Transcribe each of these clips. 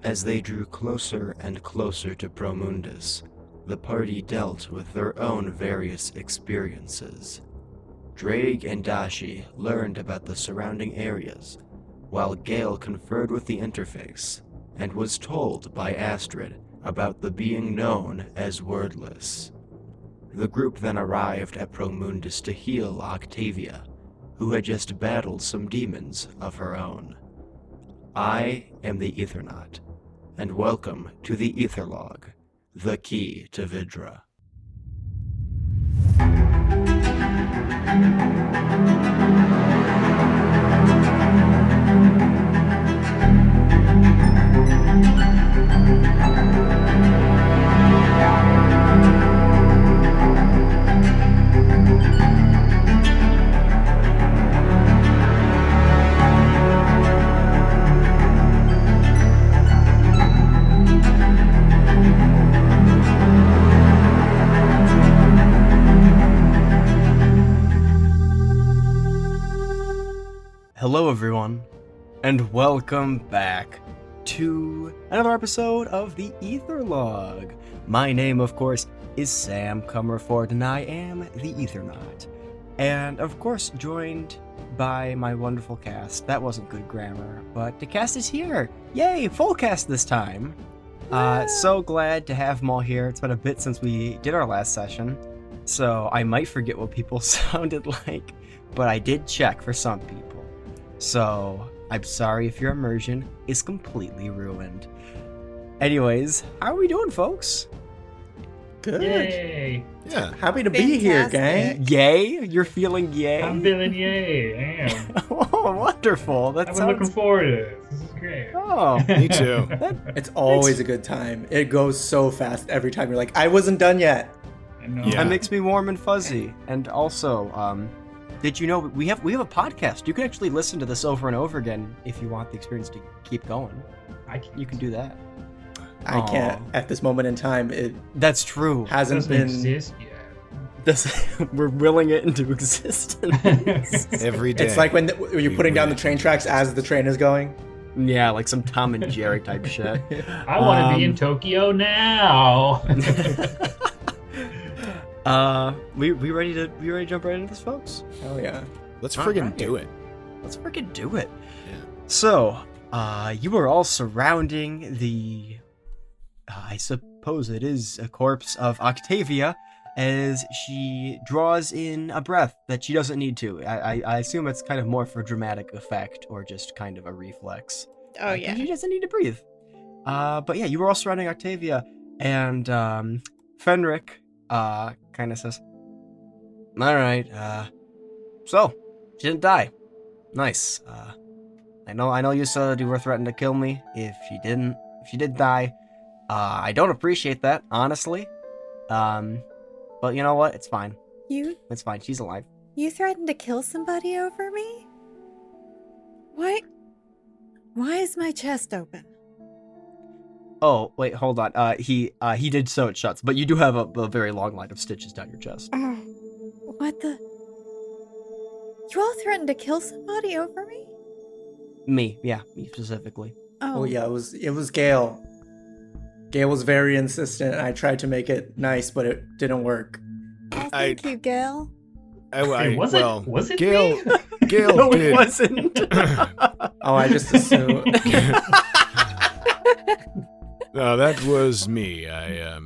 As they drew closer and closer to Promundus, the party dealt with their own various experiences. Drake and Dashi learned about the surrounding areas, while Gale conferred with the interface and was told by Astrid about the being known as Wordless. The group then arrived at Promundus to heal Octavia, who had just battled some demons of her own. I am the Ethernaut, and welcome to the Etherlog, the key to Vidra. Hello everyone, and welcome back to another episode of the Etherlog. My name, of course, is Sam Comerford, and I am the Ethernaut. And, of course, joined by my wonderful cast. That wasn't good grammar, but the cast is here! Yay, full cast this time! So glad to have them all here. It's been a bit since we did our last session, so I might forget what people sounded like, but I did check for some people. So, I'm sorry if your immersion is completely ruined. Anyways, how are we doing, folks? Good. Yay! Yeah, happy to be here, gang. Yay? You're feeling yay? I'm feeling yay. I am. Oh, wonderful. I've been looking forward to this. This is great. Oh, Me too. It's always a good time. It goes so fast every time. You're like, I wasn't done yet. I know. Yeah. that makes me warm and fuzzy. And also, did you know we have a podcast? You can actually listen to this over and over again if you want the experience to keep going. You can do that. I can't at this moment in time. It That's true. hasn't doesn't been. exist yet. We're willing it into existence. Every day. It's like when you're putting down the train tracks as the train is going. Yeah, like some Tom and Jerry type shit. I want to be in Tokyo now. We ready to jump right into this, folks? Oh yeah. Let's All friggin' right. do it. Let's freaking do it. Yeah. So, you are all surrounding the, I suppose it is a corpse of Octavia, as she draws in a breath that she doesn't need to. I assume it's kind of more for dramatic effect or just kind of a reflex. Oh, yeah. She doesn't need to breathe. But yeah, you were all surrounding Octavia, and Fenric kind of says, all right, so she didn't die. Nice. I know you said you were threatening to kill me if she did die. I don't appreciate that, honestly. But you know what? It's fine. It's fine. She's alive. You threatened to kill somebody over me? Why is my chest open? Oh, wait, hold on. He did sew it shut, but you do have a very long line of stitches down your chest. Oh, what the? You all threatened to kill somebody over me? Me specifically. Oh yeah. It was Gale. Gale was very insistent. I tried to make it nice, but it didn't work. Oh, thank you, Gail. Was it Gale, me? Gale No, did. it wasn't. Oh, I just assumed. No, that was me. I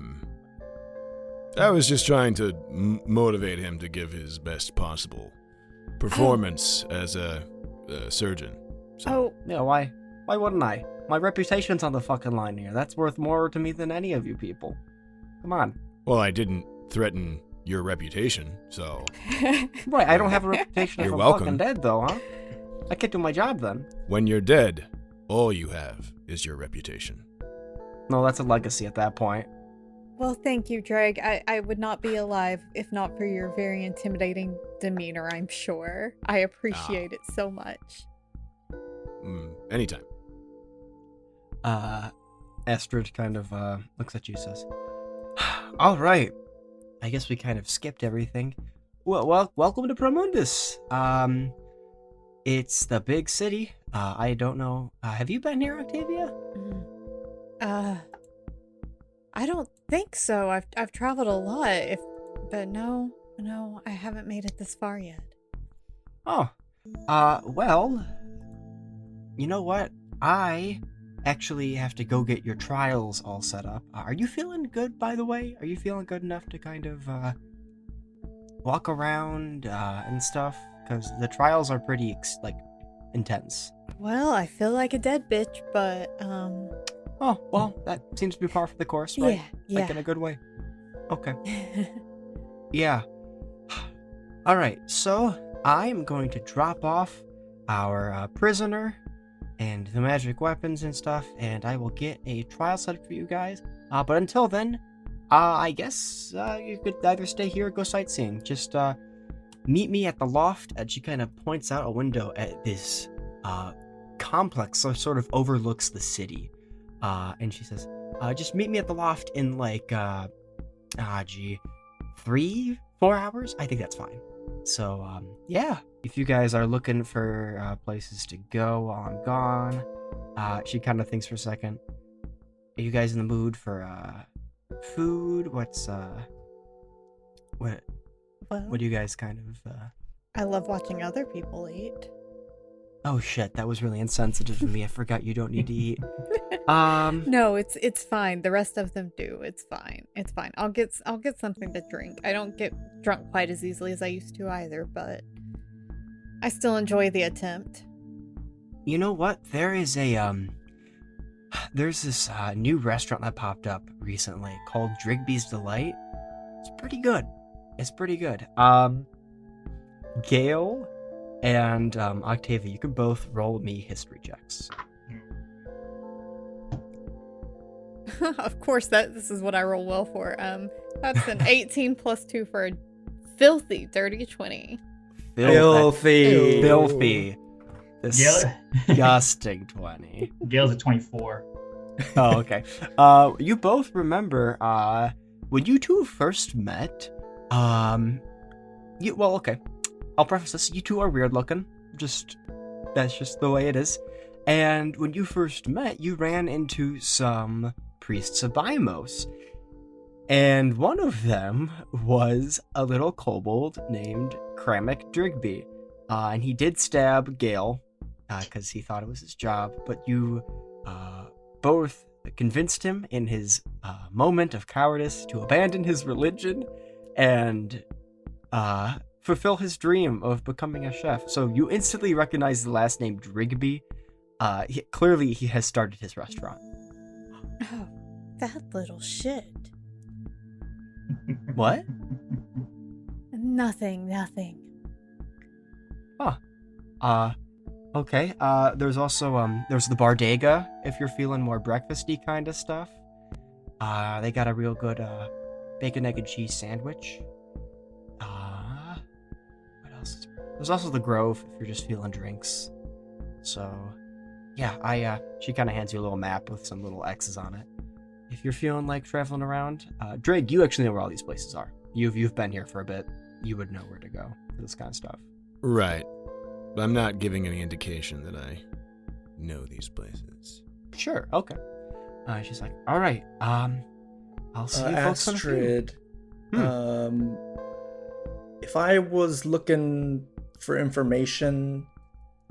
was just trying to motivate him to give his best possible performance as a surgeon. So, Oh, Yeah, why wouldn't I? My reputation's on the fucking line here. That's worth more to me than any of you people. Come on. well, I didn't threaten your reputation, so Right, I don't have a reputation if You're I'm welcome. fucking dead, though, huh? I can't do my job then. when you're dead, all you have is your reputation. No, that's a legacy at that point. well, thank you, Drake. I would not be alive if not for your very intimidating demeanor, I'm sure. I appreciate it so much. Anytime. Astrid kind of looks at you and says, all right, I guess we kind of skipped everything. Well, welcome to Promundus. It's the big city. I don't know. Have you been here, Octavia? I don't think so. I've traveled a lot, but no, I haven't made it this far yet. Oh, well, you know what? I actually have to go get your trials all set up. Are you feeling good, by the way? Are you feeling good enough to kind of, walk around, and stuff? Because the trials are pretty, intense. Well, I feel like a dead bitch, but, Oh, well, that seems to be par for the course, right? Yeah. Like, in a good way. Okay. Yeah. Alright, so I'm going to drop off our prisoner and the magic weapons and stuff, and I will get a trial set up for you guys. But until then, I guess you could either stay here or go sightseeing. Just meet me at the loft. And she kind of points out a window at this complex, so sort of overlooks the city. And she says, just meet me at the loft in 3-4 hours? I think that's fine. So, yeah, if you guys are looking for places to go while I'm gone, she kind of thinks for a second. Are you guys in the mood for food? What do you guys kind of I love watching other people eat. Oh shit, that was really insensitive of me. I forgot you don't need to eat. No, it's fine. The rest of them do. It's fine. I'll get something to drink. I don't get drunk quite as easily as I used to either, but I still enjoy the attempt. You know what? There's this new restaurant that popped up recently called Drigby's Delight. It's pretty good. Gail and Octavia, you can both roll me history checks. Of course, this is what I roll well for. That's an 18 plus 2 for a filthy dirty 20. Filthy. Disgusting 20. Gail's at 24. Oh, okay. You both remember when you two first met. Okay. I'll preface this. You two are weird looking. That's just the way it is. And when you first met, you ran into some priests of Bimos. And one of them was a little kobold named Kramic Drigby. And he did stab Gale, because he thought it was his job. But you both convinced him in his moment of cowardice to abandon his religion and fulfill his dream of becoming a chef. So you instantly recognize the last name Drigby. Clearly he has started his restaurant. Oh, that little shit. What? Nothing. Huh. Okay. There's also, there's the Bardega, if you're feeling more breakfasty kind of stuff. They got a real good, bacon, egg, and cheese sandwich. What else is there? There's also the Grove, if you're just feeling drinks. So, yeah, she kind of hands you a little map with some little X's on it. If you're feeling like traveling around, Drake, you actually know where all these places are. You've been here for a bit. You would know where to go for this kind of stuff. Right. But I'm not giving any indication that I know these places. Sure, okay. She's like, all right, I'll see you folks on a few. Astrid, if I was looking for information,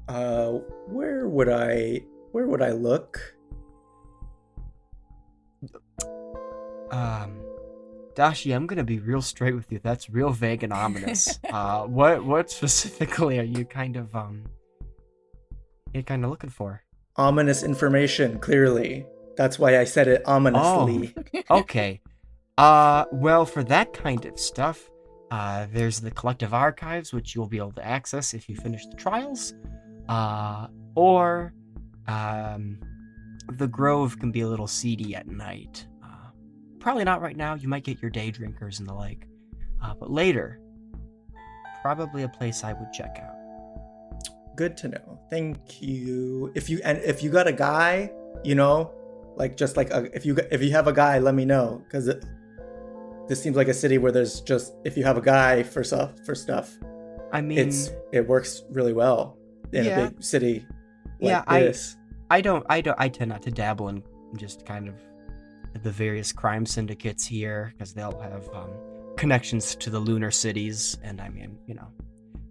where would I look? Dashi, I'm gonna be real straight with you. That's real vague and ominous. What specifically are you kind of looking for? Ominous information, clearly. That's why I said it ominously. Oh, okay. Well, for that kind of stuff, there's the collective archives, which you'll be able to access if you finish the trials. Or the Grove can be a little seedy at night. Probably not right now. You might get your day drinkers and the like. But later, probably a place I would check out. Good to know. Thank you. If you got a guy, if you have a guy, let me know, because this seems like a city where there's just, if you have a guy for stuff. I mean, it works really well in a big city like this. I tend not to dabble in just kind of the various crime syndicates here, because they all have connections to the lunar cities, and I mean, you know,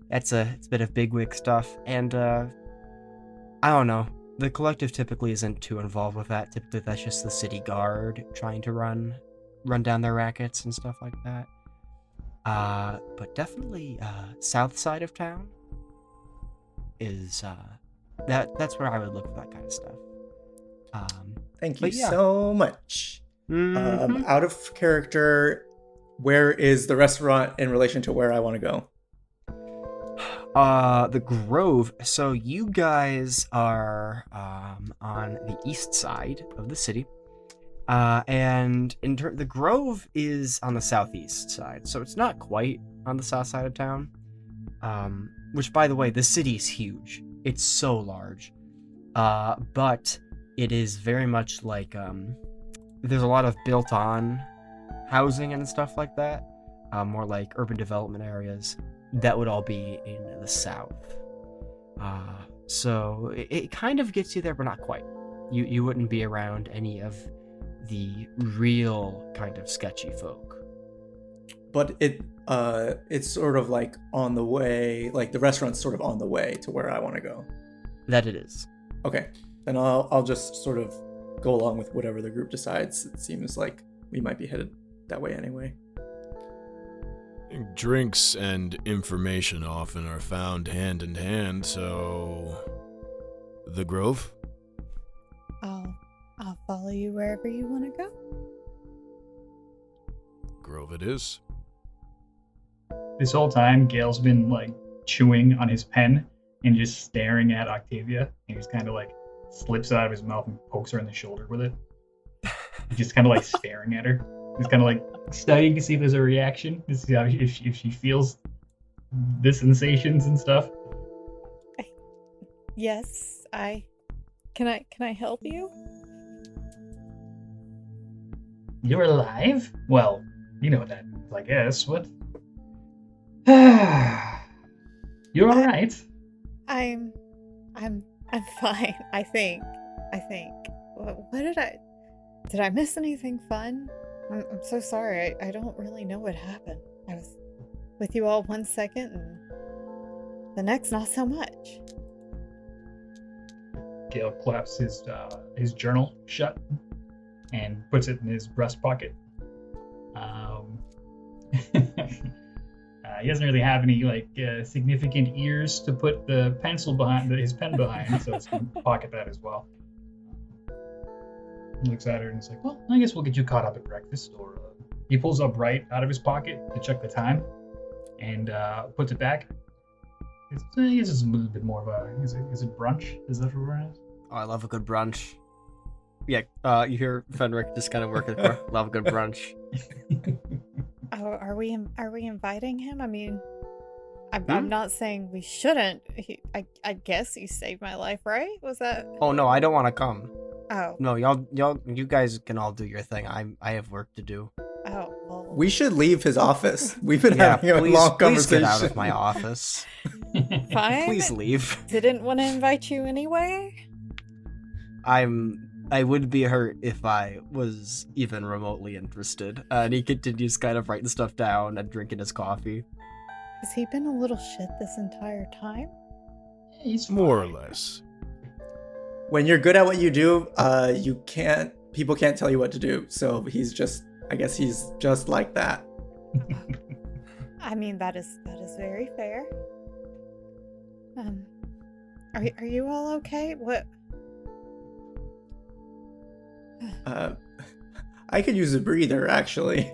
it's a bit of bigwig stuff, and I don't know. The collective typically isn't too involved with that. Typically, that's just the city guard trying to run down their rackets and stuff like that. But definitely, south side of town is that's where I would look for that kind of stuff. Thank you yeah. so much. Mhm. Out of character, where is the restaurant in relation to where I want to go? The Grove. So you guys are on the east side of the city, and the Grove is on the southeast side, so it's not quite on the south side of town. Which, by the way, the city is huge. It's so large, but it is very much like there's a lot of built-on housing and stuff like that, more like urban development areas. That would all be in the south. So it kind of gets you there, but not quite. You wouldn't be around any of the real kind of sketchy folk. But it's sort of like on the way, like the restaurant's sort of on the way to where I want to go. That it is. Okay, then I'll just sort of go along with whatever the group decides. It seems like we might be headed that way anyway. Drinks and information often are found hand in hand, so... The Grove? I'll follow you wherever you want to go. Grove it is. This whole time, Gale's been like chewing on his pen and just staring at Octavia. And he just kind of like slips out of his mouth and pokes her in the shoulder with it. Just kind of like staring at her. He's kind of like studying to see if there's a reaction, to see if she feels the sensations and stuff. Yes, Can I help you? You're alive? Well, you know what that means, I guess. What? You're all right. I'm fine. I think. What did I miss anything fun? I'm so sorry. I don't really know what happened. I was with you all 1 second and the next not so much. Gale claps his journal shut and puts it in his breast pocket. He doesn't really have any significant ears to put the pencil behind his pen behind, so it's gonna pocket that as well. He looks at her and he's like, "Well, I guess we'll get you caught up at breakfast." Or he pulls up right out of his pocket to check the time and puts it back. I guess it's a little bit more of a. Is it brunch? Is that what we're at? Oh, I love a good brunch. Yeah, you hear Fenric just kind of working for love a good brunch. Oh, are we inviting him? I mean, I'm not saying we shouldn't. I guess he saved my life, right? Was that? Oh no, I don't want to come. Oh. No, you guys can all do your thing. I have work to do. Oh, well. We should leave his office. We've been having a long conversation. Please get out of my office. Fine. Please leave. Didn't want to invite you anyway. I would be hurt if I was even remotely interested. And he continues kind of writing stuff down and drinking his coffee. Has he been a little shit this entire time? He's more or less. When you're good at what you do, people can't tell you what to do. So I guess he's just like that. I mean, that is very fair. Are you all okay? What? I could use a breather, actually.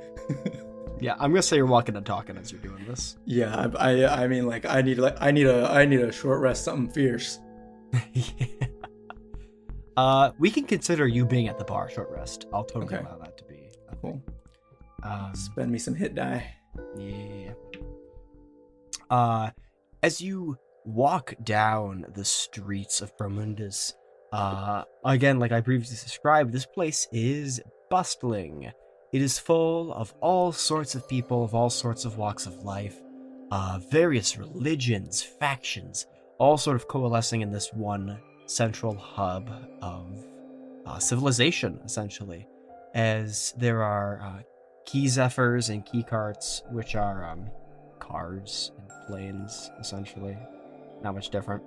Yeah, I'm gonna say you're walking and talking as you're doing this. Yeah, I mean, I need a short rest, something fierce. Yeah. We can consider you being at the bar short rest. I'll totally Okay. allow that to be a Cool. thing. Spend me some hit die. Yeah. As you walk down the streets of Promundus, again, like I previously described, this place is bustling. It is full of all sorts of people of all sorts of walks of life, various religions, factions, all sort of coalescing in this one central hub of civilization, essentially. as there are key zephyrs and key carts, which are cars and planes, essentially. Not much different.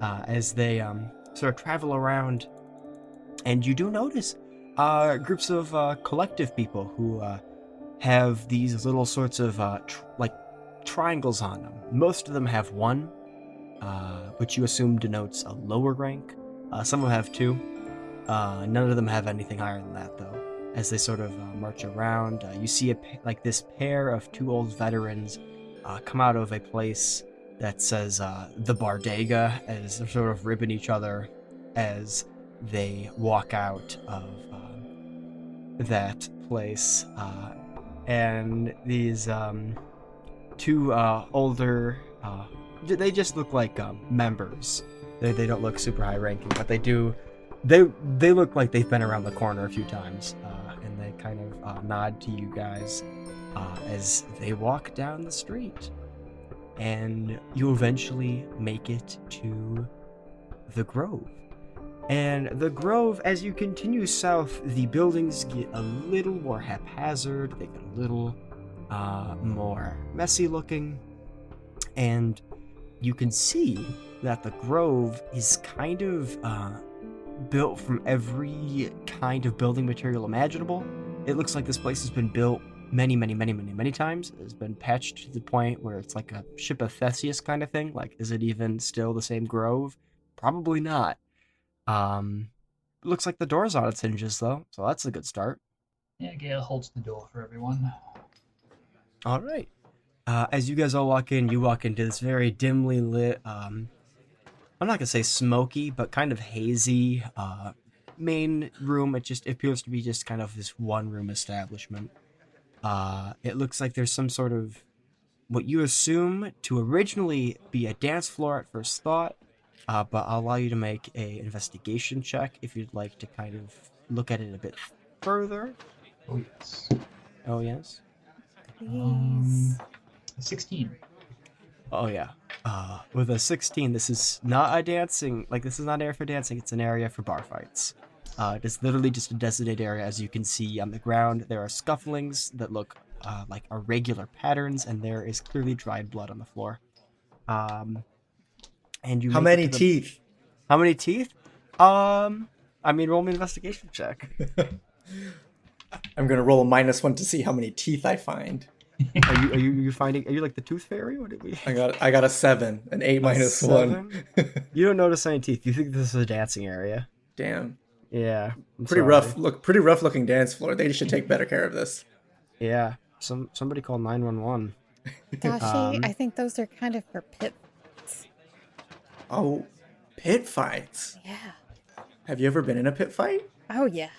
As they sort of travel around, and you do notice groups of collective people who have these little sorts of triangles on them. Most of them have one, which you assume denotes a lower rank. Some of them have two. None of them have anything higher than that, though. As they sort of march around, you see this pair of two old veterans come out of a place that says the Bardega, as they're sort of ribbing each other as they walk out of that place. And these two older, they just look like members. They don't look super high ranking, but they do. They look like they've been around the corner a few times, and they kind of nod to you guys as they walk down the street. And you eventually make it to the Grove. And the Grove, as you continue south, the buildings get a little more haphazard, they get a little more messy looking, and you can see that the Grove is kind of built from every kind of building material imaginable. It looks like this place has been built many times. It's been patched to the point where it's like a ship of Theseus kind of thing. Like, is it even still the same Grove? Probably not. Looks like the door's on its hinges, though, so that's a good start. Yeah, Gale holds the door for everyone. All right. As you guys all walk in, you walk into this very dimly lit, I'm not going to say smoky, but kind of hazy main room. It just appears to be just kind of this one-room establishment. It looks like there's some sort of what you assume to originally be a dance floor at first thought, but I'll allow you to make a investigation check if you'd like to kind of look at it a bit further. Oh, yes. Oh, yes? Please. 16. Oh, yeah. With a 16, this is not this is not an area for dancing, it's an area for bar fights. It's literally just a designated area. As you can see on the ground, there are scufflings that look like irregular patterns, and there is clearly dried blood on the floor. And you How many teeth? How many teeth? Roll me an investigation check. I'm gonna roll a -1 to see how many teeth I find. Are you like the tooth fairy? What did we? I got a 7, an 8 minus 1. You don't notice any teeth. You think this is a dancing area? Damn. Yeah. Pretty rough looking dance floor. They should take better care of this. Yeah. Somebody call 911. Dashi, I think those are kind of for pit. Oh, pit fights. Yeah. Have you ever been in a pit fight? Oh yeah.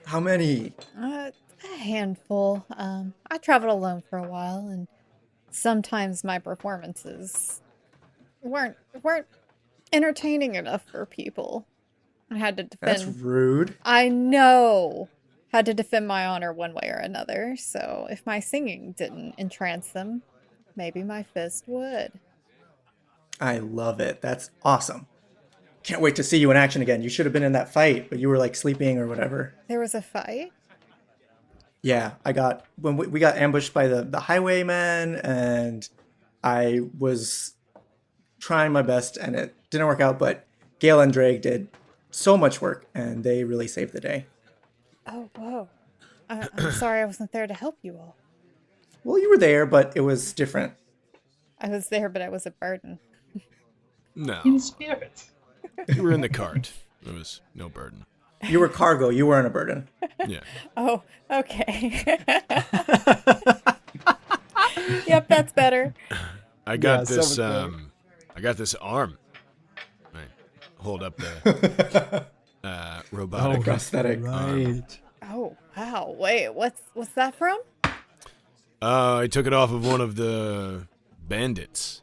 How many? A handful. I traveled alone for a while, and sometimes my performances weren't entertaining enough for people. I had to defend. That's rude. I know. Had to defend my honor one way or another. So if my singing didn't entrance them, maybe my fist would. I love it. That's awesome. Can't wait to see you in action again. You should have been in that fight, but you were like sleeping or whatever. There was a fight? Yeah, when we got ambushed by the highwaymen, and I was trying my best and it didn't work out, but Gale and Drake did so much work and they really saved the day. Oh, whoa. I'm sorry I wasn't there to help you all. Well, you were there, but it was different. I was there, but I was a burden. No. In spirit. You were in the cart. There was no burden. You were cargo. You weren't a burden. Yeah. Oh, okay. Yep, that's better. I got Yeah, this. so I got this arm. I hold up the robotic prosthetic. Right. Oh, wow. Wait, what's that from? I took it off of one of the bandits.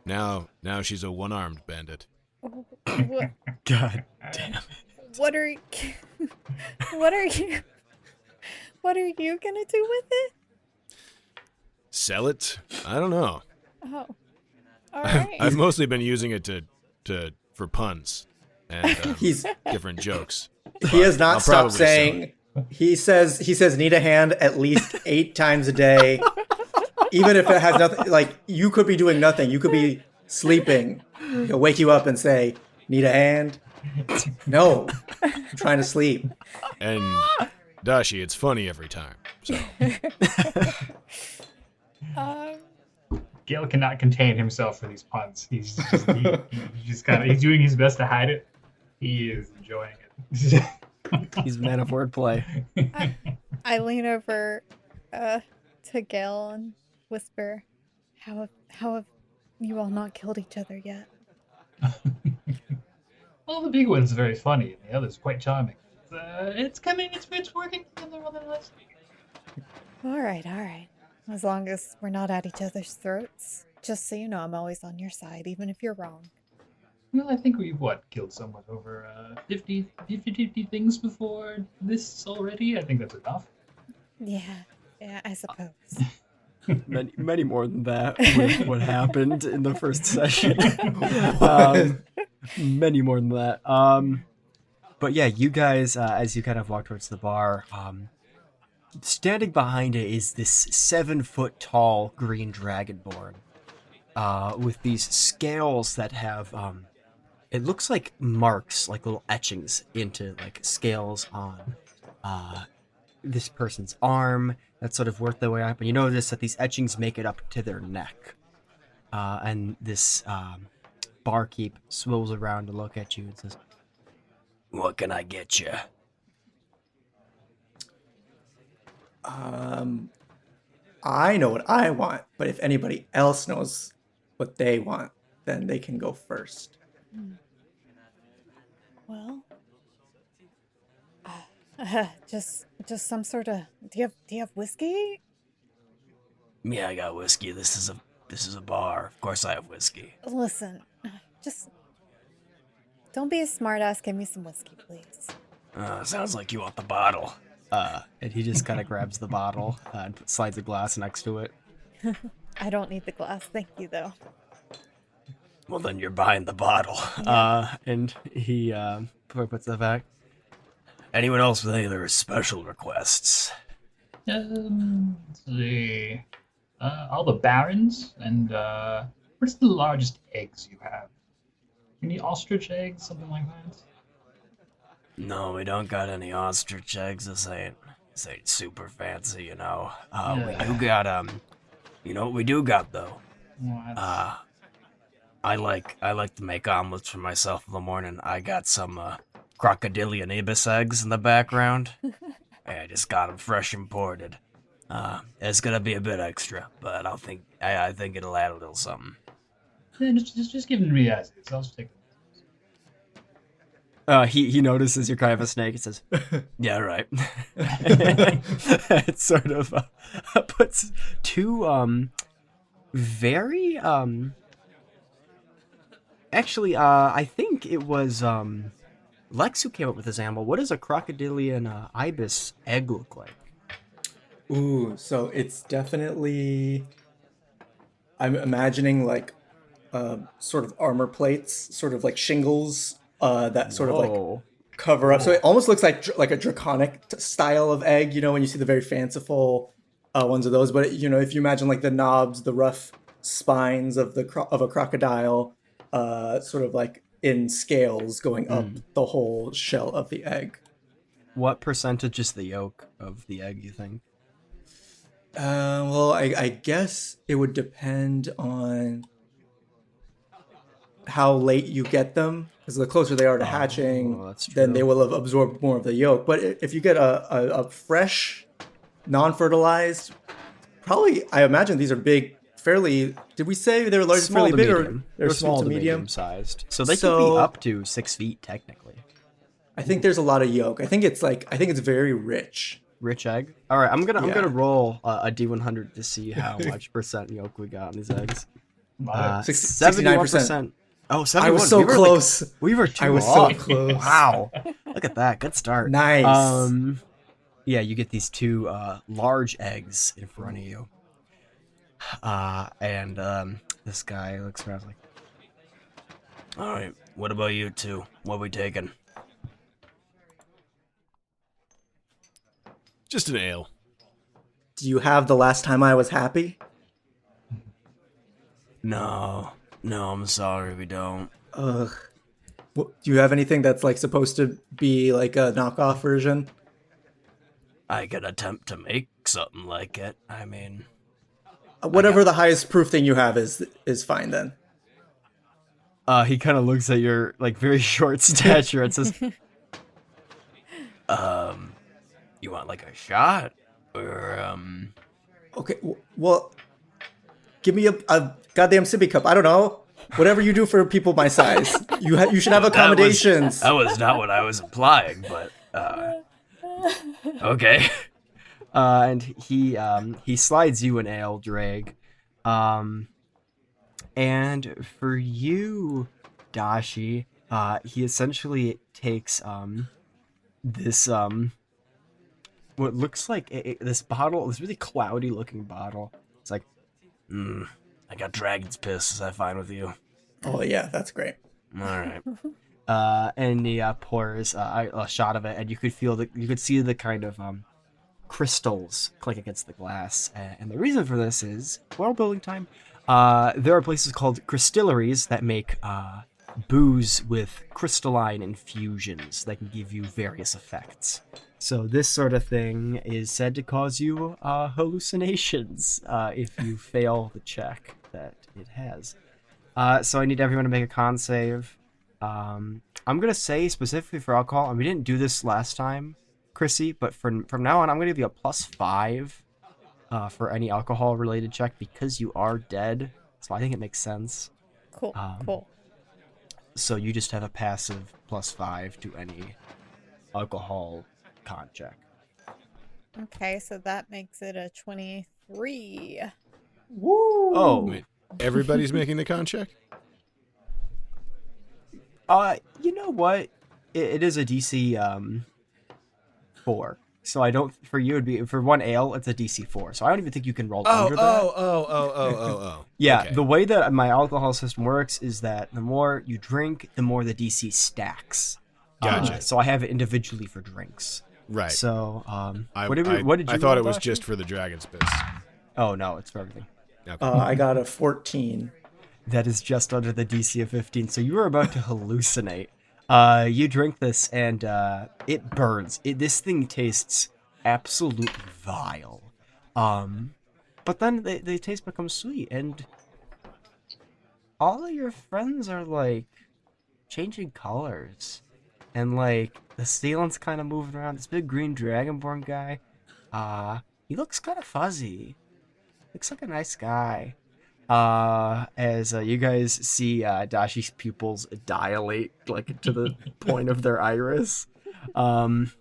Now she's a one-armed bandit. What, God damn it. what are you what are you gonna do with it? Sell it? I don't know. Oh, all right. I've mostly been using it to for puns and He's different jokes. He has not I'll stopped probably saying. He says need a hand at least 8 times a day, even if it has nothing. Like you could be doing nothing. You could be sleeping. He'll wake you up and say, "Need a hand?" No, I'm trying to sleep. And Dashi, it's funny every time. So Gale cannot contain himself for these puns. He's doing his best to hide it. He is enjoying it. He's a man of wordplay. I lean over to Gale and whisper, how have you all not killed each other yet? Well, the big one's very funny, and the other's quite charming. It's working together on the list. All right. As long as we're not at each other's throats. Just so you know, I'm always on your side, even if you're wrong. Well, I think we've, killed someone over 50 things before this already? I think that's enough. Yeah, I suppose. Many more than that with what happened in the first session. Many more than that. But yeah, you guys, as you kind of walk towards the bar, standing behind it is this 7-foot tall green dragonborn with these scales that have, it looks like marks, like little etchings into like scales on this person's arm that sort of work their way up. And you notice that these etchings make it up to their neck. And this barkeep swivels around to look at you and says, "What can I get you?" I know what I want, but if anybody else knows what they want, then they can go first. Well, just some sort of. Do you have whiskey? Yeah, I got whiskey. This is a bar. Of course I have whiskey. Listen, just don't be a smartass. Give me some whiskey, please. Sounds like you want the bottle. And he just kind of grabs the bottle and slides a glass next to it. I don't need the glass, thank you, though. Well, then you're behind the bottle. Yeah. And he puts that back. Anyone else with any other special requests? Let's see. All the barons, and what's the largest eggs you have? Any ostrich eggs, something like that? No, we don't got any ostrich eggs. This ain't super fancy, you know. We do got you know what we do got though? What? I like to make omelets for myself in the morning. I got some crocodilian ibis eggs in the background. I just got them fresh imported. It's gonna be a bit extra, but I think it'll add a little something. Yeah, just give them to me as is. I'll just take them. He notices you're kind of a snake. He says, "Yeah, right." It sort of puts two very actually I think it was Lex who came up with this animal. What does a crocodilian ibis egg look like? Ooh, so it's definitely. I'm imagining like sort of armor plates, sort of like shingles that sort of like cover up. So it almost looks like a draconic style of egg, you know, when you see the very fanciful ones of those. But if you imagine like the knobs, the rough spines of of a crocodile, sort of like in scales going up the whole shell of the egg. What percentage is the yolk of the egg, you think? Well, I guess it would depend on how late you get them, because the closer they are to hatching, then they will have absorbed more of the yolk. But if you get a fresh, non-fertilized, probably, I imagine these are big, fairly. Did we say they were large, fairly big, or they're small to medium sized? So they could be up to 6 feet technically. I think there's a lot of yolk. I think it's very rich. Rich egg. All right, I'm gonna roll a D100 to see how much percent yolk we got on these eggs. 69%. Oh, 71. I was so close. We were too off. So close. Wow. Look at that. Good start. Nice. Yeah, you get these two large eggs in front of you. And this guy looks around like, all right, what about you two? What we taking? Just an ale. Do you have the last time I was happy? No, I'm sorry, we don't. Ugh. Do you have anything that's like supposed to be like a knockoff version? I could attempt to make something like it. I mean, Whatever the highest proof thing you have is fine then. he kind of looks at your like very short stature and says, you want like a shot or Okay, well, give me a goddamn sippy cup. I don't know. Whatever you do for people my size, you should have accommodations. That was not what I was implying, but okay. And he slides you an ale, Drake. And for you, Dashi, he essentially takes this what looks like this bottle, this really cloudy looking bottle. It's like, I got dragon's piss. Is that fine with you? Oh yeah, that's great. All right. And he pours a shot of it, and you could see the kind of crystals click against the glass. And the reason for this is world building time. There are places called crystilleries that make booze with crystalline infusions that can give you various effects. So this sort of thing is said to cause you hallucinations if you fail the check that it has. So I need everyone to make a con save. I'm gonna say specifically for alcohol, and we didn't do this last time, Chrissy, but from now on, I'm gonna give you a +5 for any alcohol-related check because you are dead. So I think it makes sense. Cool. Cool. So you just have a passive +5 to any alcohol con check. Okay, so that makes it a 23. Woo! Oh, Wait, everybody's making the con check? you know what? It is a DC 4. So I don't. For you, it'd be for one ale. It's a DC 4. So I don't even think you can roll under that. Oh. Yeah, Okay. the way that my alcohol system works is that the more you drink, the more the DC stacks. Gotcha. So I have it individually for drinks. Right. So, I what did you thought it roll, was Dashi? just for the dragon's piss. Oh no, it's for everything. Okay. I got a 14. That is just under the DC of 15. So you were about to hallucinate. You drink this and it burns. This thing tastes absolutely vile. But then the taste becomes sweet, and all of your friends are like changing colors, and like the ceiling's kind of moving around. This big green dragonborn guy, he looks kind of fuzzy. Looks like a nice guy. As you guys see Dashi's pupils dilate like to the point of their iris. And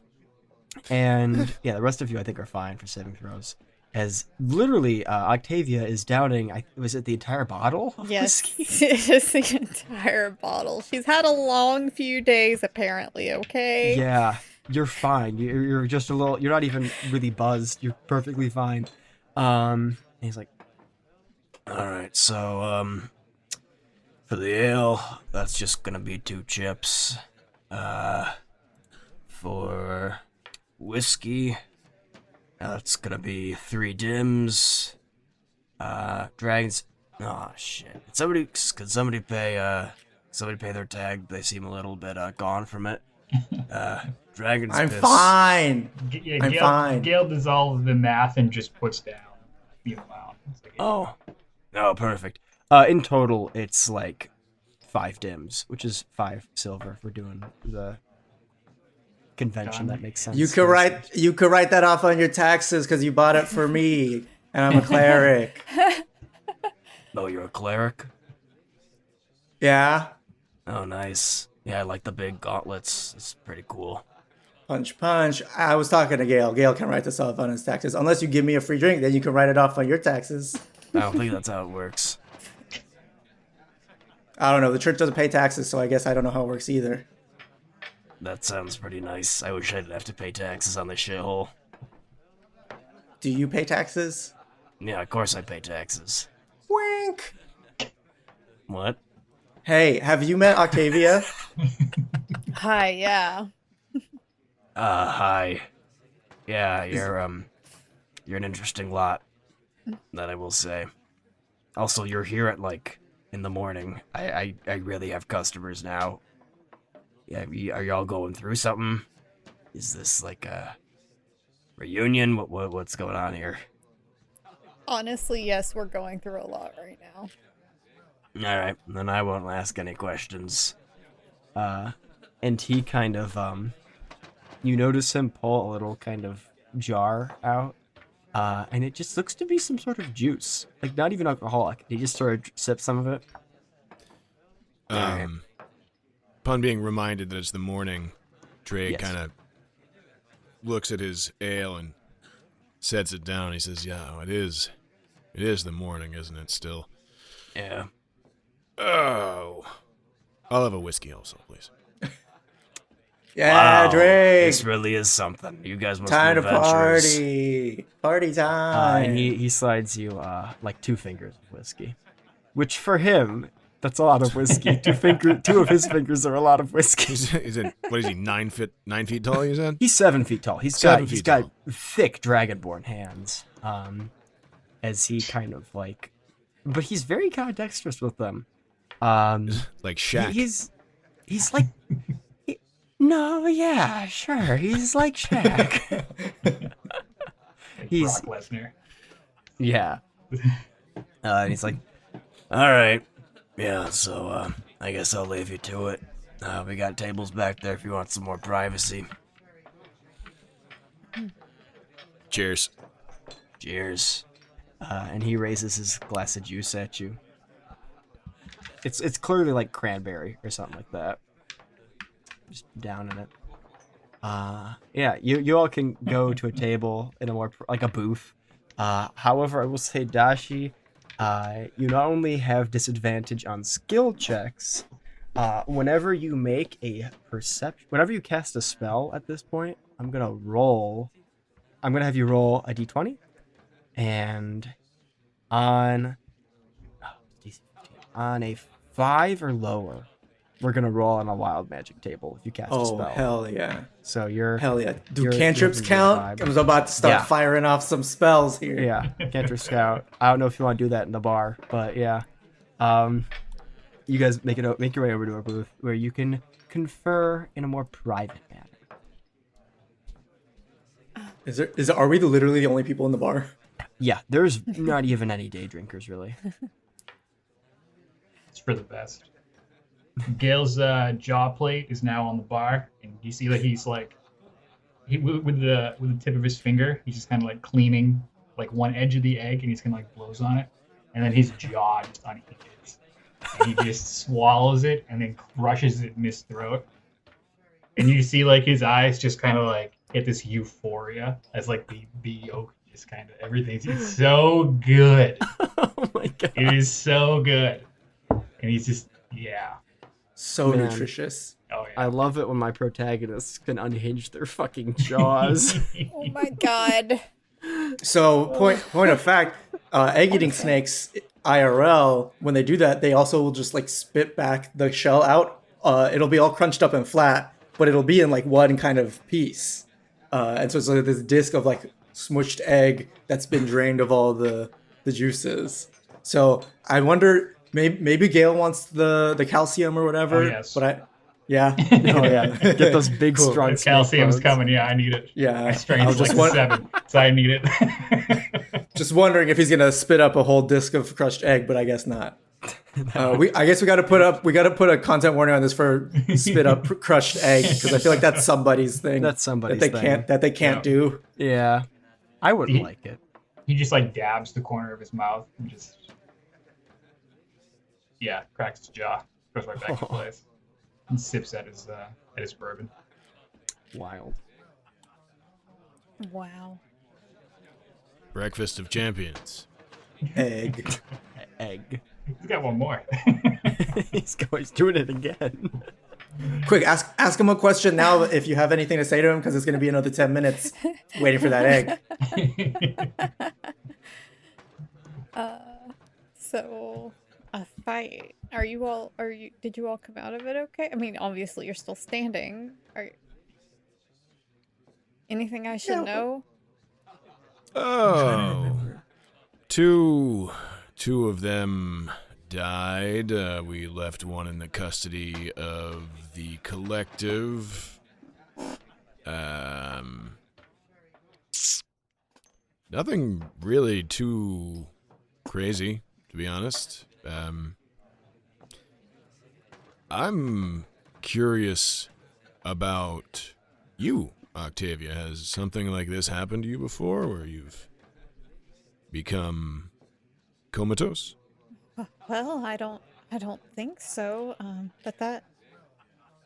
yeah, the rest of you I think are fine for saving throws. As literally Octavia is downing, was it the entire bottle of Yes, whiskey? it is the entire bottle. She's had a long few days, apparently, okay? Yeah, you're fine. You're just a little, you're not even really buzzed. You're perfectly fine. And he's like, all right, so, for the ale, that's just gonna be 2 chips. For whiskey, that's gonna be 3 dims. Dragons, oh shit. Could somebody pay their tag? They seem a little bit, gone from it. Dragon's I'm piss. fine. Yeah, I'm fine. Gale dissolves the math and just puts down the amount. It's like, Oh, perfect. In total, it's like 5 dims, which is 5 silver for doing the convention. That makes sense. You could write that off on your taxes because you bought it for me, and I'm a cleric. Oh, you're a cleric? Yeah. Oh, nice. Yeah, I like the big gauntlets. It's pretty cool. Punch, punch. I was talking to Gale. Gale can write this off on his taxes. Unless you give me a free drink, then you can write it off on your taxes. I don't think that's how it works. I don't know. The church doesn't pay taxes, so I guess I don't know how it works either. That sounds pretty nice. I wish I didn't have to pay taxes on this shithole. Do you pay taxes? Yeah, of course I pay taxes. Wink. What? Hey, have you met Octavia? Hi, yeah. Hi. Yeah, you're an interesting lot. That I will say. Also, you're here at like in the morning. I really have customers now. Yeah, are y'all going through something? Is this like a reunion? What's going on here? Honestly, yes, we're going through a lot right now. All right, then I won't ask any questions. And he kind of you notice him pull a little kind of jar out, and it just looks to be some sort of juice, like not even alcoholic. He just sort of sips some of it. Alright. Upon being reminded that it's the morning, Drake Yes. kind of looks at his ale and sets it down. He says, "Yeah, it is the morning, isn't it? Still." Yeah. Oh, I'll have a whiskey also, please. Yeah, Wow, Drake. This really is something. You guys must Time be to adventurous. party time. And he slides you like 2 fingers of whiskey, which for him that's a lot of whiskey. 2 of his fingers are a lot of whiskey. What is he, 9 feet tall, you said? He's 7 feet tall. He's 7 got feet tall. thick dragonborn hands. As he kind of like, but he's very kind of dexterous with them. Like Shaq. He's like, no, yeah, sure. He's like Shaq. Like He's- Brock Lesnar. Yeah. And he's like, all right. Yeah, so I guess I'll leave you to it. We got tables back there if you want some more privacy. Cheers. Cheers. And he raises his glass of juice at you. It's clearly like cranberry or something like that. Just down in it. Yeah, you all can go to a table in a more like a booth. However, I will say, Dashi, you not only have disadvantage on skill checks, whenever you make a whenever you cast a spell at this point, I'm gonna have you roll a d20, and on a 5 or lower, we're gonna roll on a wild magic table if you cast a Oh, spell. hell yeah. So you're Hell yeah. Do you're cantrips having a count? vibe. I was about to start Yeah. firing off some spells here. Yeah, cantrip scout. I don't know if you want to do that in the bar, but yeah. You guys make your way over to a booth where you can confer in a more private manner. Are we literally the only people in the bar? Yeah, there's not even any day drinkers really. It's for the best. Gale's jaw plate is now on the bar, and you see that he's like, with the tip of his finger, he's just kind of like cleaning like one edge of the egg, and he's kind of like blows on it, and then his jaw just unhinges, and he just swallows it and then crushes it in his throat, and you see like his eyes just kind of like hit this euphoria as like the yolk just kind of everything's it's so good. Oh my god. It is so good, and he's just So Man. nutritious. Oh I yeah. love it when my protagonists can unhinge their fucking jaws. Oh my god. So point of fact, egg-eating snakes IRL, when they do that, they also will just like spit back the shell out. It'll be all crunched up and flat, but it'll be in like one kind of piece. And so it's like this disc of like smushed egg that's been drained of all the juices. So I wonder, maybe Gale wants the calcium or whatever. Oh, yes. But yeah. Oh yeah, get those big Cool. strong The calcium's snake bones. coming. Yeah, I need it. Yeah. My I strength's was like just 7, so I need it. Just wondering if he's gonna spit up a whole disc of crushed egg, but I guess not. I guess we got to put a content warning on this for spit up crushed egg because I feel like that's somebody's thing. That's somebody's that thing. they can't Yeah. do. Yeah, I wouldn't He- like it. He just like dabs the corner of his mouth and just cracks his jaw, goes right back to place, and sips at his bourbon. Wild. Wow. Breakfast of champions. Egg. Egg. He's got one more. He's doing it again. Quick, ask him a question now if you have anything to say to him because it's gonna be another 10 minutes waiting for that egg. So a fight. Did you all come out of it okay? I mean, obviously you're still standing. Anything I should Yeah, know? I'm trying to Oh, remember. two of them died. We left one in the custody of the collective. Nothing really too crazy, to be honest. I'm curious about you, Octavia. Has something like this happened to you before, where you've become comatose? Well, I don't think so. But that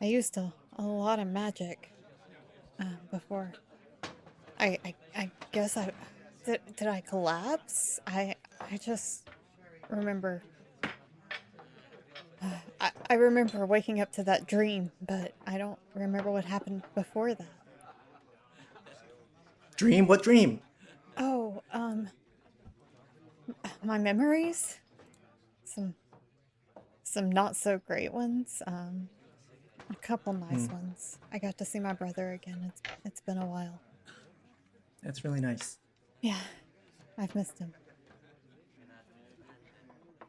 I used a lot of magic before. I guess did I collapse? I just remember. I remember waking up to that dream, but I don't remember what happened before that. Dream? What dream? Oh, my memories? Some some not so great ones. A couple nice ones. I got to see my brother again. It's been a while. That's really nice. Yeah, I've missed him.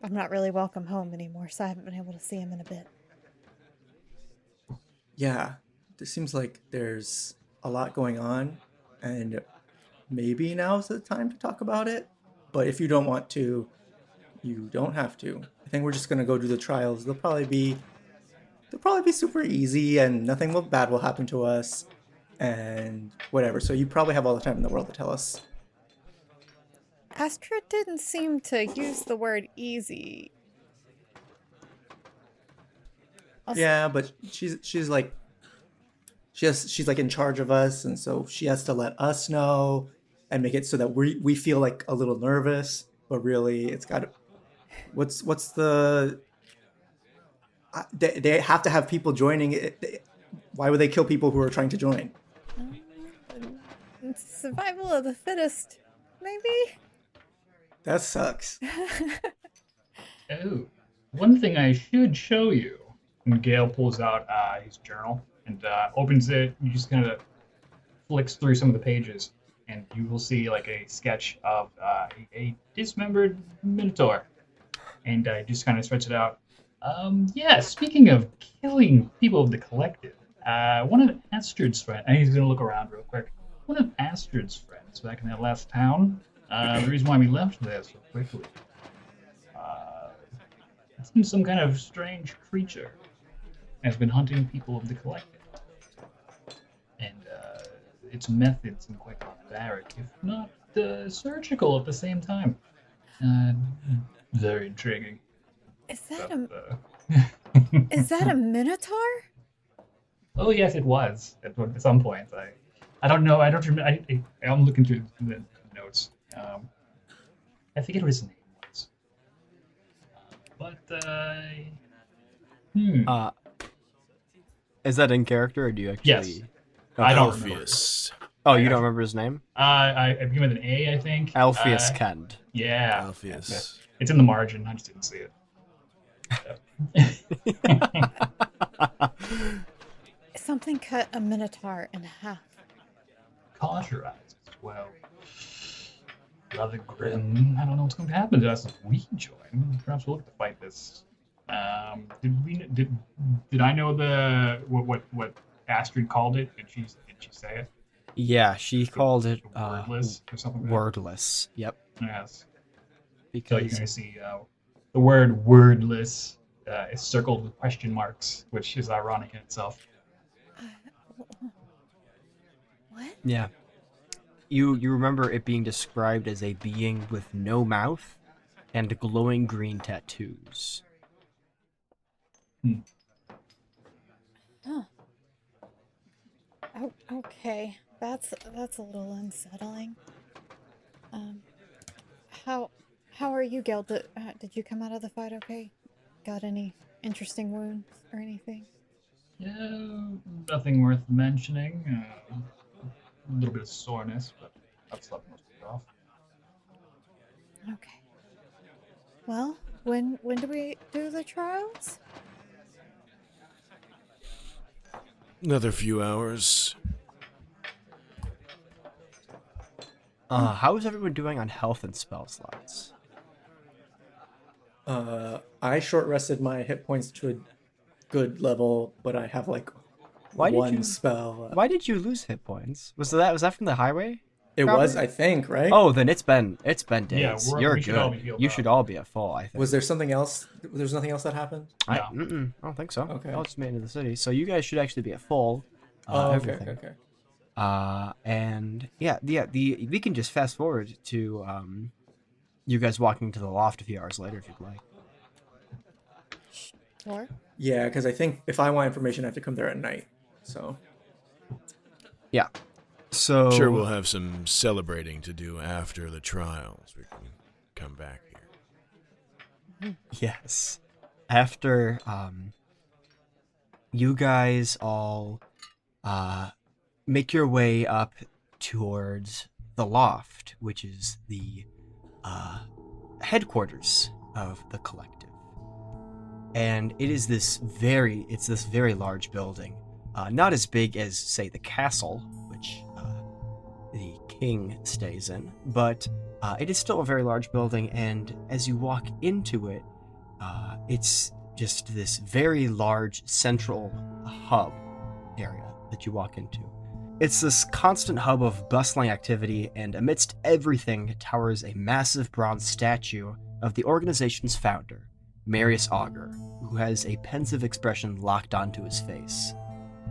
I'm not really welcome home anymore, so I haven't been able to see him in a bit. Yeah, it seems like there's a lot going on, and maybe now's the time to talk about it. But if you don't want to, you don't have to. I think we're just gonna go do the trials. They'll probably be super easy, and bad will happen to us, and whatever. So you probably have all the time in the world to tell us. Astrid didn't seem to use the word easy. Also, Yeah, but she's like she's like in charge of us, and so she has to let us know and make it so that we feel like a little nervous, but really it's got what's the they have to have people joining it. Why would they kill people who are trying to join? survival of the fittest, maybe? That sucks. Oh, one thing I should show you. And Gale pulls out his journal and opens it. You just kind of flicks through some of the pages, and you will see like a sketch of a dismembered minotaur. And just kind of stretch it out. Yeah, speaking of killing people of the collective, one of Astrid's friends, and he's going to look around real quick. One of Astrid's friends back in that last town, the reason why we left there so quickly, seems some kind of strange creature has been hunting people of the collective. And its methods seem quite barbaric, if not surgical at the same time. Very intriguing. Is that But, is that a minotaur? Oh yes, it was at some point. I don't know. I don't remember. I'm looking through the notes. I forget what his name was. Is that in character, or do you actually? Yes. Oh, I don't remember. Alpheus. Oh, you don't remember his name? I begin with an A, I think. Alpheus Kend. Yeah. Alpheus. It's in the margin. I just didn't see it. Something cut a minotaur in half. Cauterized. Well, rather grim. I don't know what's going to happen to us if we join. Perhaps we'll look to fight this. Did I know what Astrid called it? Did she say it? Yeah, she called it Wordless or something like that? wordless. Yep. Yes. So Because you're going to see the word wordless is circled with question marks, which is ironic in itself. What? yeah, you remember it being described as a being with no mouth and glowing green tattoos. Huh. Oh, okay. That's a little unsettling. How are you, Gil? Did you come out of the fight okay? Got any interesting wounds or anything? Yeah, nothing worth mentioning. A little bit of soreness, but I've slept most of it off. Okay. Well, when do we do the trials? Another few hours. How is everyone doing on health and spell slots? I short rested my hit points to a good level, but I have like one spell. Why did you lose hit points? Was that from the highway? It was, I think, right? Oh, then it's been days. Yeah, You're we should all be good. healed You up. should all be at full, I think. Was there something else? There's nothing else that happened? I No. don't think so. Okay. I just made it into the city, so you guys should actually be at full. Okay, Everything. okay. And we can just fast forward to you guys walking to the loft a few hours later if you'd like. Or Yeah, because I think if I want information, I have to come there at night. So Yeah. So Sure, we'll have some celebrating to do after the trials. We can come back here. yes. After you guys all make your way up towards the loft, which is the headquarters of the collective. And it is this very large building. Not as big as, say, the castle, which the king stays in, but it is still a very large building, and as you walk into it, it's just this very large central hub area that you walk into. It's this constant hub of bustling activity, and amidst everything towers a massive bronze statue of the organization's founder, Marius Augur, who has a pensive expression locked onto his face.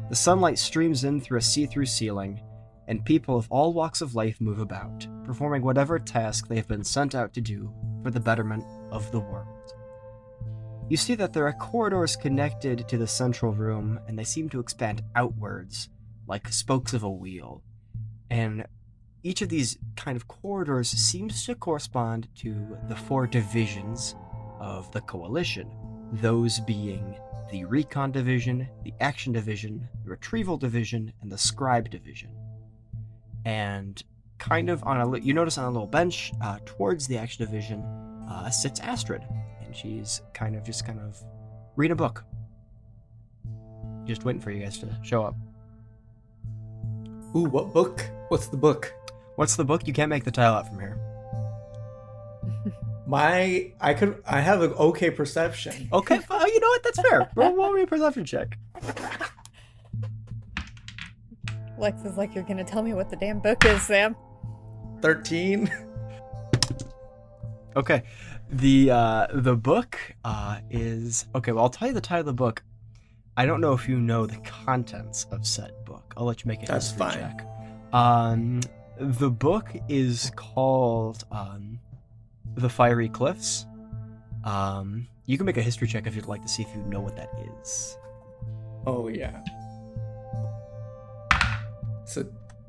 The sunlight streams in through a see-through ceiling, and people of all walks of life move about, performing whatever task they have been sent out to do for the betterment of the world. You see that there are corridors connected to the central room, and they seem to expand outwards, like spokes of a wheel. And each of these kind of corridors seems to correspond to the 4 divisions of the Coalition, those being the Recon Division, the Action Division, the Retrieval Division, and the Scribe Division. And kind of you notice on a little bench towards the Action Division sits Astrid, and she's kind of reading a book, just waiting for you guys to show up. ooh, what book? What's the book? What's the book? You can't make the title out from here. I have an okay perception. Okay, well, you know what? That's fair. Roll me a perception check. Lex is like, you're gonna tell me what the damn book is, Sam. 13. Okay, the book is okay. Well, I'll tell you the title of the book. I don't know if you know the contents of said book. I'll let you make a That's history fine. check. The book is called The Fiery Cliffs. You can make a history check if you'd like to see if you know what that is. Oh yeah. So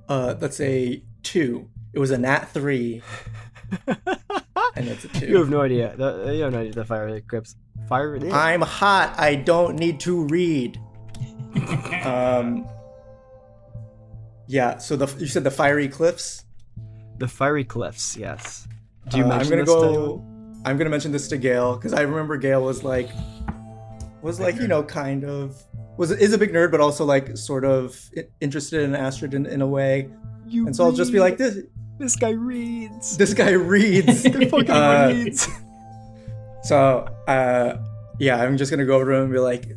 that's a 2. It was a nat 3. And it's a 2. You have no idea. You have no idea the Fiery Cliffs. I'm hot. I don't need to read. Yeah. So you said the Fiery Cliffs. The Fiery Cliffs. Yes. Do you I'm mention gonna this to go. anyone? I'm gonna mention this to Gail because I remember Gail was like, you know, kind of is a big nerd, but also like sort of interested in Astrid in a way. And so I'll just be like, This guy reads. this guy reads. He fucking reads. So yeah, I'm just gonna go over to him and be like,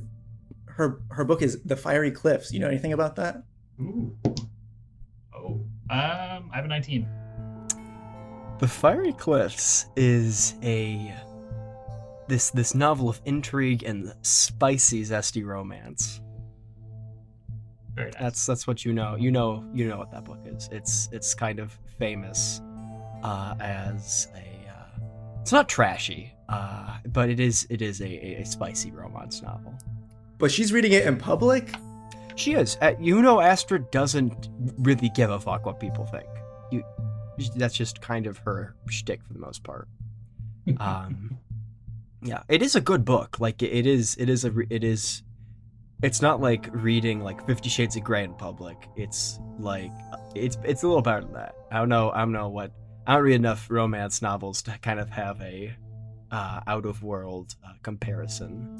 her book is The Fiery Cliffs. You know anything about that? Ooh. Oh. I have a 19. The Fiery Cliffs is this novel of intrigue and spicy, zesty romance. Very nice. That's what you know. You know what that book is. It's kind of famous as a. It's not trashy, but it is a spicy romance novel. But she's reading it in public. She is. Astrid doesn't really give a fuck what people think. That's just kind of her shtick for the most part. Yeah, it is a good book. Like it is. It's not like reading like 50 Shades of Grey in public. It's like it's a little better than that. I don't read enough romance novels to kind of have a out of world comparison.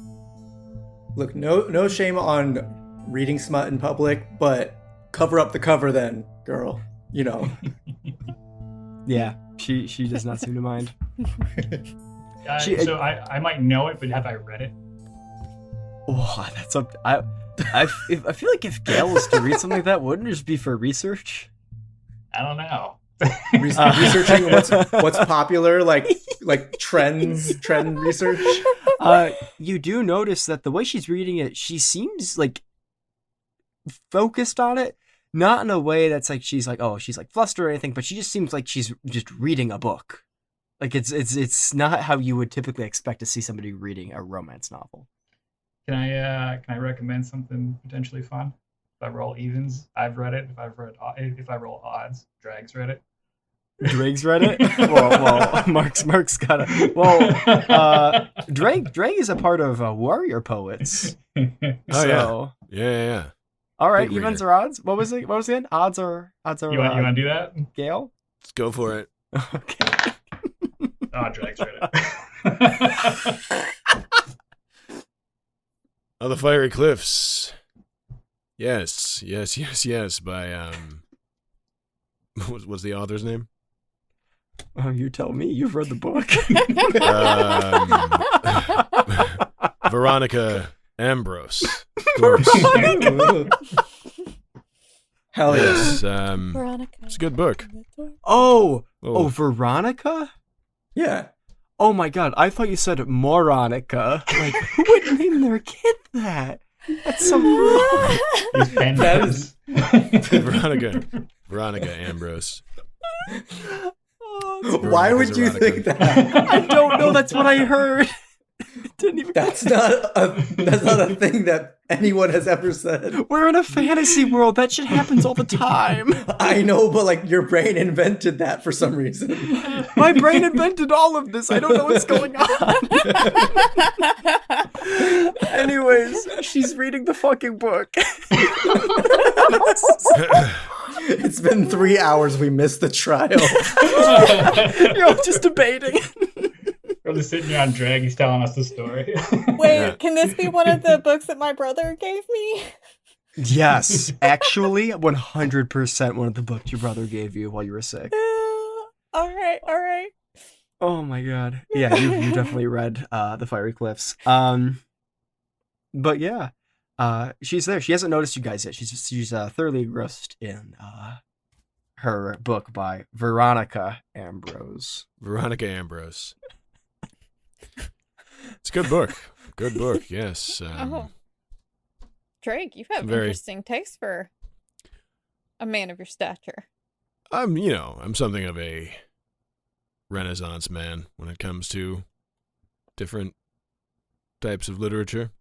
Look, no shame on reading smut in public, but cover up the cover then, girl. You know. Yeah, she does not seem to mind. So I might know it, but have I read it? Oh, that's up. I feel like if Gale was to read something like that, wouldn't it just be for research? I don't know. Researching what's popular, like trend research. You do notice that the way she's reading it, she seems like focused on it, not in a way that's like she's like flustered or anything, but she just seems like she's just reading a book. Like it's not how you would typically expect to see somebody reading a romance novel. Can I recommend something potentially fun? If I roll evens, I've read it. If I roll odds, Drag's read it. Drake's read it? well, Mark's got it. Well, Drake is a part of Warrior Poets. Oh, yeah. All right, Big evens reader. or odds? What was it again? Odds or You want to do that? Gale? Let's go for it. Okay. Oh, Drag's read it. Oh, the Fiery Cliffs. Yes. By what's the author's name? Oh, you tell me. You've read the book. Veronica Ambrose. Of course. Hell yeah. Yes. Veronica. It's a good book. Oh, Oh. Veronica? Yeah. Oh my god, I thought you said Moronica. Like, who would name their kid that? That's so rude. These pen That names. Veronica Ambrose. Oh, Why would you think that? I don't know, that's what I heard. It didn't even... That's not a thing that anyone has ever said. We're in a fantasy world. That shit happens all the time. I know, but like your brain invented that for some reason. My brain invented all of this. I don't know what's going on. Anyways, she's reading the fucking book. It's been 3 hours. We missed the trial. You're just debating. We're just sitting here on Drag. He's telling us the story. Wait, can this be one of the books that my brother gave me? Yes, actually, 100% one of the books your brother gave you while you were sick. All right. Oh my god. Yeah, you definitely read The Fiery Cliffs. But yeah, she's there. She hasn't noticed you guys yet. She's thoroughly engrossed in her book by Veronica Ambrose. Veronica Ambrose. It's a good book. Good book, yes. Drake, you have Very- interesting taste for a man of your stature. I'm something of a Renaissance man when it comes to different types of literature.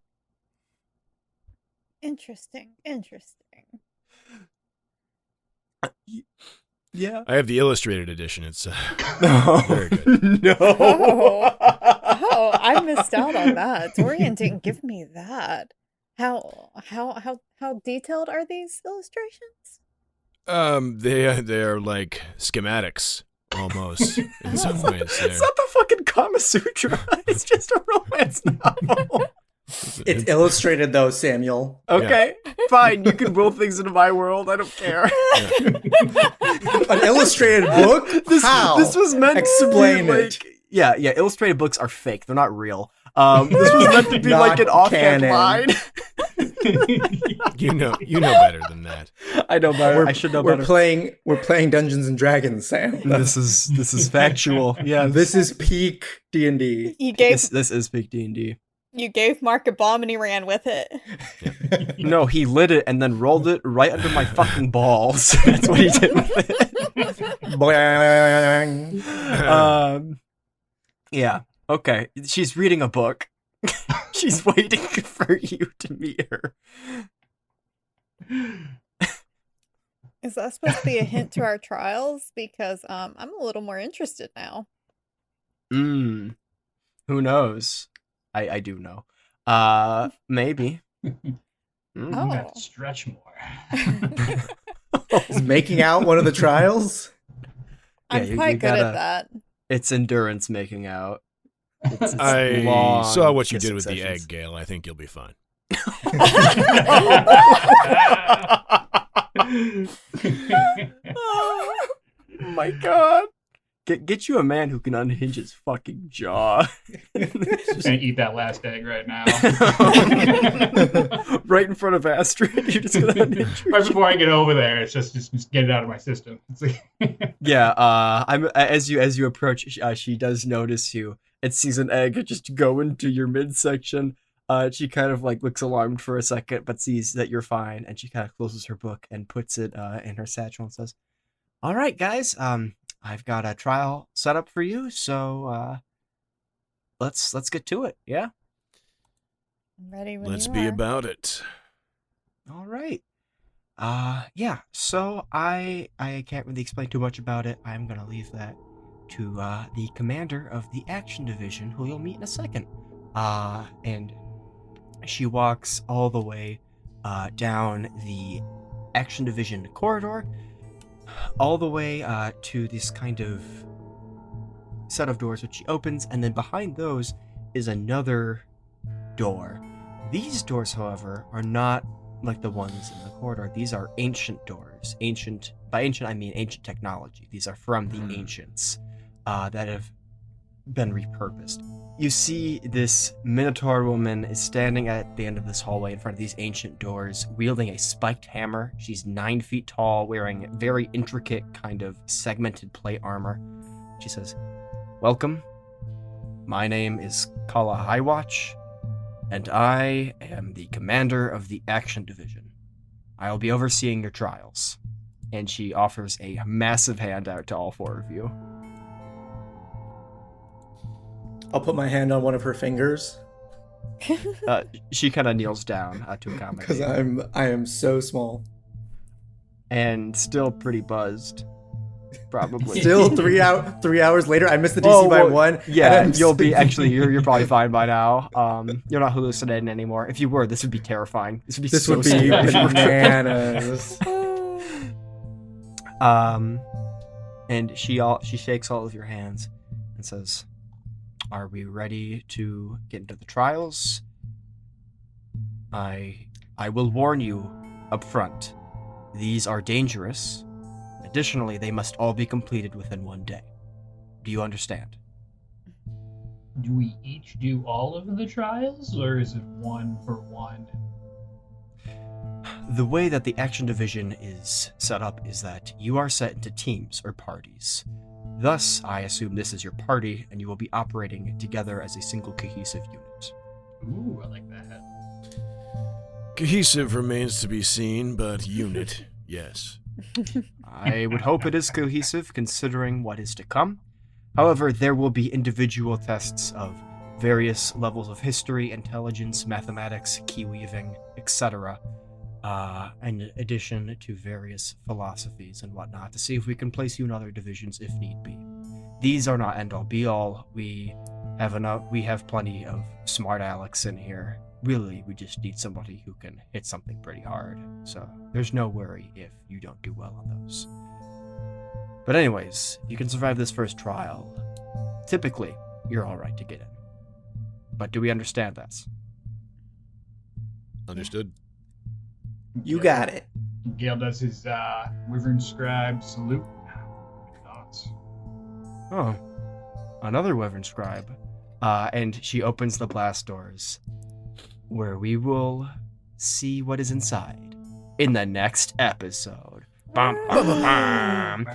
Interesting. Yeah. I have the illustrated edition. It's No. very good. No. Oh, I missed out on that. Dorian didn't give me that. How detailed are these illustrations? They are like schematics almost in some ways. It's not the fucking Kama Sutra. It's just a romance novel. It's illustrated though, Samuel. Okay, fine. You can roll things into my world. I don't care. An illustrated book? How? This was meant Explain to be it. Yeah. Illustrated books are fake. They're not real. This was meant to be Not like an offhand canon. line. You know better than that. I know better. I should know We're better. playing Dungeons and Dragons, Sam. This is factual. Yeah. This is peak D&D. You gave This is big D&D. you gave Mark a bomb and he ran with it. No, he lit it and then rolled it right under my fucking balls. That's what he did with it. Boing. Yeah. Okay. She's reading a book. She's waiting for you to meet her. Is that supposed to be a hint to our trials? Because I'm a little more interested now. Who knows? I do know. Maybe. Oh. Have to stretch more. Is making out one of the trials? I'm you quite good gotta- at that. It's endurance making out. It's I long saw what you kissing did with the sessions. egg, Gale. I think you'll be fine. Oh my god. Get you a man who can unhinge his fucking jaw. Just gonna eat that last egg right now. Right in front of Astrid. You're just gonna unhinge her Right jaw. before I get over there, it's just get it out of my system. It's like Yeah, I'm as you approach, she does notice you and sees an egg just go into your midsection. She kind of like looks alarmed for a second, but sees that you're fine, and she kind of closes her book and puts it in her satchel and says, "All right, guys, I've got a trial set up for you, so let's get to it. Yeah, I'm ready when Let's you be are. about it. all right. Yeah. So I can't really explain too much about it. I'm gonna leave that to the commander of the action division, who you'll meet in a second. And she walks all the way down the action division corridor, all the way to this kind of set of doors, which she opens, and then behind those is another door. These doors, however, are not like the ones in the corridor. These are ancient doors. By ancient, I mean ancient technology. These are from the ancients that have been repurposed. You see this Minotaur woman is standing at the end of this hallway in front of these ancient doors, wielding a spiked hammer. She's 9 feet tall, wearing very intricate kind of segmented plate armor. She says, "Welcome. My name is Kala Highwatch, and I am the commander of the action division. I'll be overseeing your trials." And she offers a massive handout to all 4 of you. I'll put my hand on one of her fingers She kind of kneels down to accommodate. because I am so small. And still pretty buzzed, probably. Still 3 hours later, I missed the DC by 1. Yeah, and I'm you'll be still- actually you're probably fine by now. You're not hallucinating anymore. If you were, this would be terrifying. This would be This so would be scary if you were bananas. And she shakes all of your hands and says, "Are we ready to get into the trials? I will warn you up front. These are dangerous. Additionally, they must all be completed within 1 day. Do you understand?" do we each do all of the trials, or is it one for one? The way that the action division is set up is that you are set into teams or parties. Thus, I assume this is your party, and you will be operating together as a single cohesive unit. Ooh, I like that. Cohesive remains to be seen, but unit, yes. I would hope it is cohesive, considering what is to come. However, there will be individual tests of various levels of history, intelligence, mathematics, key weaving, etc., in addition to various philosophies and whatnot, to see if we can place you in other divisions if need be. These are not end-all be-all. We have plenty of smart Alex in here. Really, we just need somebody who can hit something pretty hard. So there's no worry if you don't do well on those. But anyways, if you can survive this first trial, typically, you're alright to get in. But do we understand that? Understood. You got it. Gale does his Wyvern Scribe salute. Thoughts? Oh, another Wyvern Scribe. And she opens the blast doors, where we will see what is inside in the next episode. Bum, bum, bum. Bah.